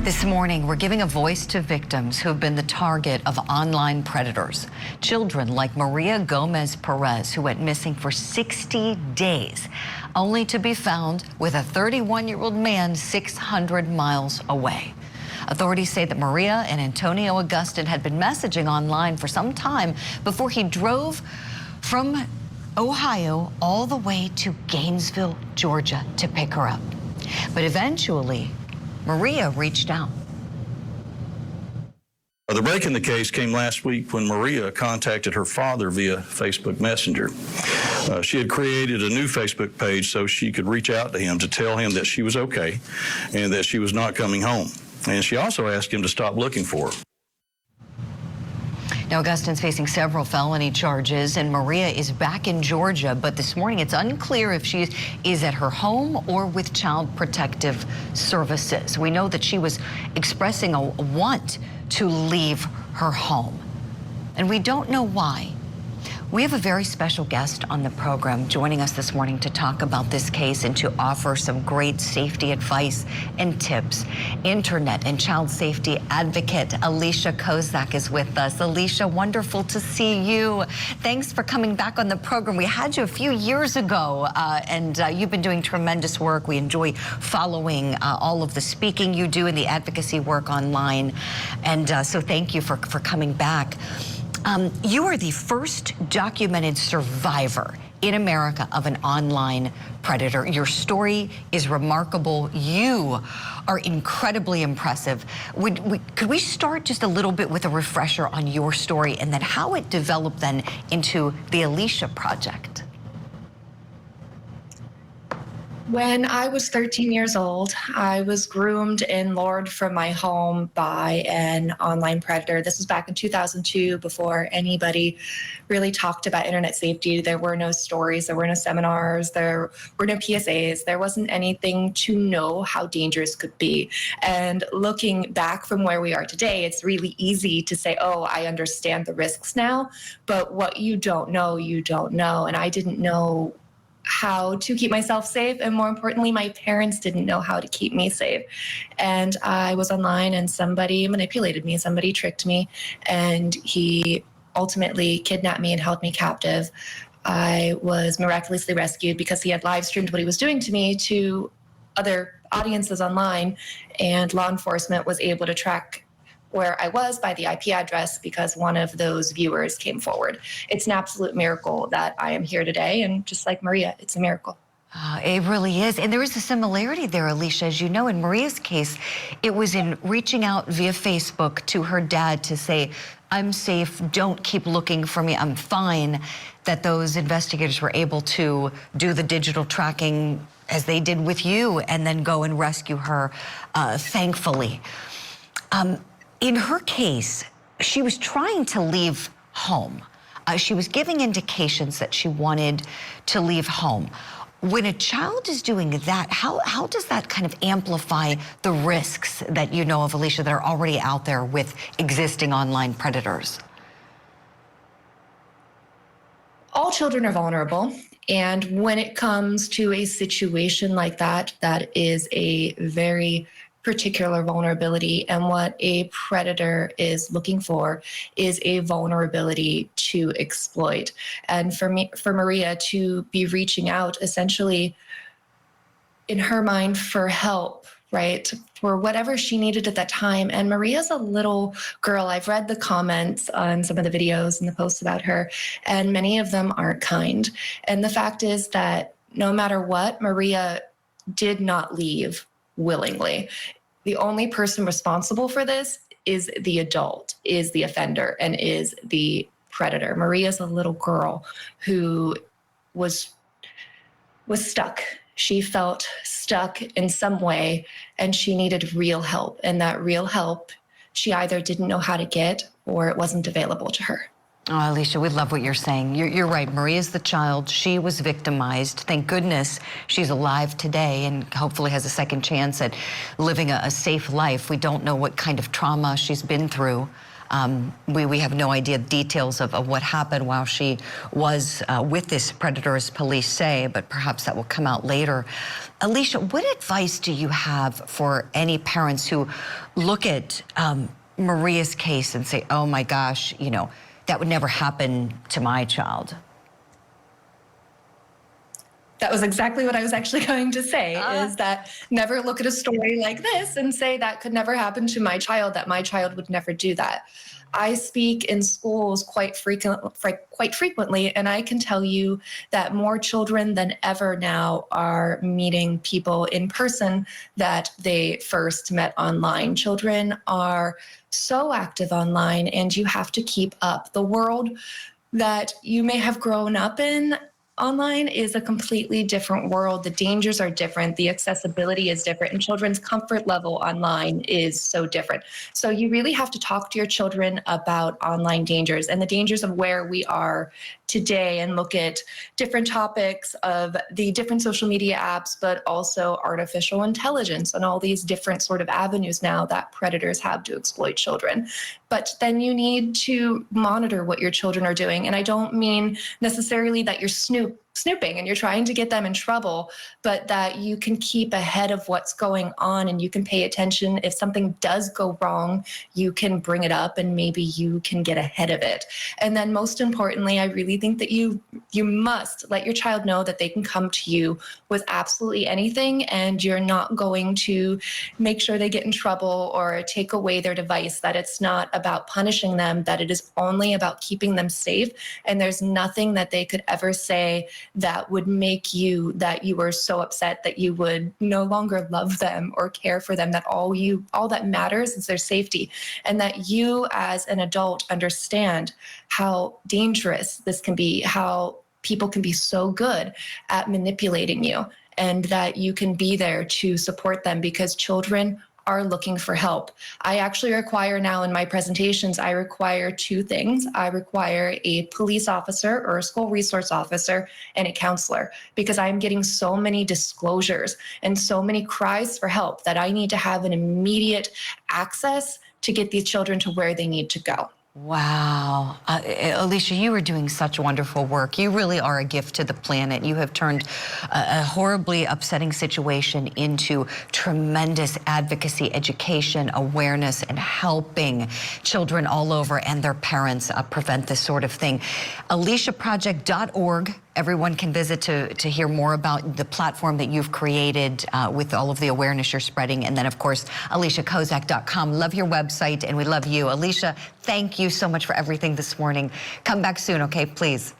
This morning, we're giving a voice to victims who have been the target of online predators. Children like Maria Gomez-Perez, who went missing for 60 days, only to be found with a 31-year-old man 600 miles away. Authorities say that Maria and Antonio Augustin had been messaging online for some time before he drove from Ohio all the way to Gainesville, Georgia to pick her up. But eventually, Maria reached out. The break in the case came last week when Maria contacted her father via Facebook Messenger. She had created a new Facebook page so she could reach out to him to tell him that she was okay and that she was not coming home. And she also asked him to stop looking for her. Now, Augustin's facing several felony charges, and Maria is back in Georgia. But this morning, it's unclear if she is at her home or with Child Protective Services. We know that she was expressing a want to leave her home, and we don't know why. We have a very special guest on the program joining us this morning to talk about this case and to offer some great safety advice and tips. Internet and child safety advocate Alicia Kozak is with us. Alicia, wonderful to see you. Thanks for coming back on the program. We had you a few years ago, and you've been doing tremendous work. We enjoy following all of the speaking you do and the advocacy work online. And so thank you for coming back. You are the first documented survivor in America of an online predator. Your story is remarkable. You are incredibly impressive. Could we start just a little bit with a refresher on your story and then how it developed then into the Alicia Project? When I was 13 years old, I was groomed and lured from my home by an online predator. This was back in 2002, before anybody really talked about internet safety. There were no stories, there were no seminars, there were no PSAs. There wasn't anything to know how dangerous it could be. And looking back from where we are today, it's really easy to say, oh, I understand the risks now. But what you don't know, you don't know. And I didn't know how to keep myself safe, and more importantly, my parents didn't know how to keep me safe. And I was online and somebody manipulated me, somebody tricked me, and he ultimately kidnapped me and held me captive. I was miraculously rescued because he had live streamed what he was doing to me to other audiences online, and law enforcement was able to track where I was by the IP address because one of those viewers came forward. It's an absolute miracle that I am here today, and just like Maria, it's a miracle. It really is. And there is a similarity there, Alicia. As you know, in Maria's case, it was in reaching out via Facebook to her dad to say, I'm safe, don't keep looking for me, I'm fine, that those investigators were able to do the digital tracking as they did with you and then go and rescue her, thankfully. In her case, she was trying to leave home. She was giving indications that she wanted to leave home. When a child is doing that, how does that kind of amplify the risks that you know of, Alicia, that are already out there with existing online predators? All children are vulnerable. And when it comes to a situation like that, that is a very particular vulnerability, and what a predator is looking for is a vulnerability to exploit. And for Maria to be reaching out essentially in her mind for help, right, for whatever she needed at that time. And Maria's a little girl. I've read the comments on some of the videos and the posts about her, and many of them aren't kind. And the fact is that no matter what, Maria did not leave willingly. The only person responsible for this is the adult, is the offender, and is the predator. Maria's a little girl who was stuck. She felt stuck in some way, and she needed real help. And that real help, she either didn't know how to get or it wasn't available to her. Oh, Alicia, we love what you're saying. You're right. Maria's the child. She was victimized. Thank goodness she's alive today and hopefully has a second chance at living a safe life. We don't know what kind of trauma she's been through. We have no idea details of what happened while she was with this predator, as police say, but perhaps that will come out later. Alicia, what advice do you have for any parents who look at Maria's case and say, oh my gosh, you know, that would never happen to my child? That was exactly what I was actually going to say, is that never look at a story like this and say that could never happen to my child, that my child would never do that. I speak in schools quite frequently, and I can tell you that more children than ever now are meeting people in person that they first met online. Children are so active online, and you have to keep up. The world that you may have grown up in online is a completely different world. The dangers are different. The accessibility is different. And children's comfort level online is so different. So you really have to talk to your children about online dangers and the dangers of where we are today, and look at different topics of the different social media apps, but also artificial intelligence and all these different sort of avenues now that predators have to exploit children. But then you need to monitor what your children are doing. And I don't mean necessarily that you're snooping and you're trying to get them in trouble, but that you can keep ahead of what's going on and you can pay attention. If something does go wrong, you can bring it up and maybe you can get ahead of it. And then most importantly, I really think that you must let your child know that they can come to you with absolutely anything, and you're not going to make sure they get in trouble or take away their device, that it's not about punishing them, that it is only about keeping them safe. And there's nothing that they could ever say that would make you, that you were so upset that you would no longer love them or care for them, that all that matters is their safety, and that you as an adult understand how dangerous this can be, how people can be so good at manipulating you, and that you can be there to support them, because children are looking for help. I actually require now in my presentations, I require two things. I require a police officer or a school resource officer and a counselor, because I'm getting so many disclosures and so many cries for help that I need to have an immediate access to get these children to where they need to go. Wow. Alicia, you are doing such wonderful work. You really are a gift to the planet. You have turned a horribly upsetting situation into tremendous advocacy, education, awareness, and helping children all over and their parents prevent this sort of thing. AliciaProject.org. Everyone can visit to hear more about the platform that you've created with all of the awareness you're spreading. And then, of course, AliciaKozak.com. Love your website, and we love you. Alicia, thank you so much for everything this morning. Come back soon, okay, please.